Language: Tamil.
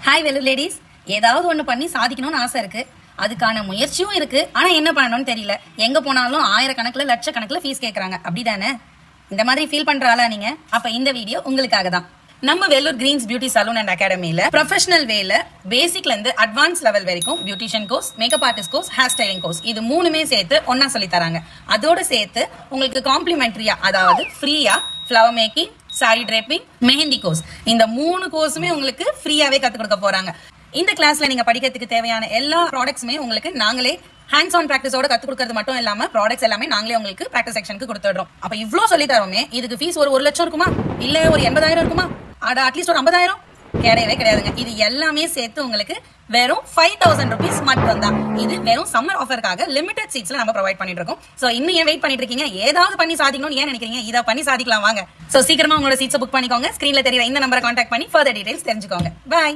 ஹாய் வெல்லூர் லேடிஸ், ஏதாவது ஒன்று பண்ணி சாதிக்கணும்னு ஆசை இருக்கு. அதுக்கான முயற்சியும் இருக்கு. ஆனா என்ன பண்ணணும்னு தெரியல. எங்க போனாலும் ஆயிரக்கணக்கில் லட்சக்கணக்கில் ஃபீஸ் கேட்கறாங்க. அப்படிதானே? இந்த மாதிரி ஃபீல் பண்ற ஆளா நீங்க? அப்ப இந்த வீடியோ உங்களுக்காக தான். நம்ம Vellore Greens beauty salon and அகாடமியில ப்ரொஃபஷனல் வேல பேசிக்ல இருந்து அட்வான்ஸ் லெவல் வரைக்கும் beautician course, makeup artist course, hair styling course இது மூணுமே சேர்த்து ஒன்னா சொல்லி தராங்க. அதோட சேர்த்து உங்களுக்கு காம்ப்ளிமெண்டரியா, அதாவது ஃப்ரீயா flower making, sari draping, mehndi course இந்த 3 கோர்ஸுமே உங்களுக்கு ஃப்ரீயாவே கத்து கொடுக்க போறாங்க. இந்த கிளாஸ்ல நீங்க படிக்கிறதுக்கு தேவையான எல்லா ப்ராடக்ட்ஸுமே உங்களுக்கு நாங்களே ஹேண்ட்ஸ் ஆன் பிராக்டிஸோட கத்து கொடுக்கறது மட்டும் இல்லாம ப்ராடக்ட்ஸ் எல்லாமே நாங்களே உங்களுக்கு பிராக்டிஸ் செக்ஷனுக்கு கொடுத்துடுறோம். அப்ப இவ்ளோ சொல்லி தரோமே, இதுக்கு ஃபீஸ் ஒரு 1 லட்சம் இருக்குமா, இல்ல ஒரு 80,000 இருக்குமா, அட்லீஸ்ட் ஒரு 50,000? கிடையவே கிடையாதுங்க. இது எல்லாமே சேர்த்து உங்களுக்கு வெறும் 5,000 rupees மட்டும் தான். இது வெறும் சம்மர் ஆஃபருக்காக லிமிடெட் சீட்ஸ்ல நம்ம ப்ரொவைட் பண்ணிட்டு இருக்கோம். சோ இன்னும் ஏன் வெயிட் பண்ணிட்டு இருக்கீங்க? ஏதாவது பண்ணி சாதிக்கணும்னு ஏன் நினைக்கிறீங்க? இதை பண்ணி சாதிக்கலாம் வாங்க. சோ சீக்கிரமா உங்களோட சீட்ஸை புக் பண்ணிக்கோங்க. ஸ்கிரீன்ல தெரியற இந்த நம்பரை கான்டாக்ட் பண்ணி ஃபர்தர் டீடைல்ஸ் தெரிஞ்சுக்கோங்க. பை.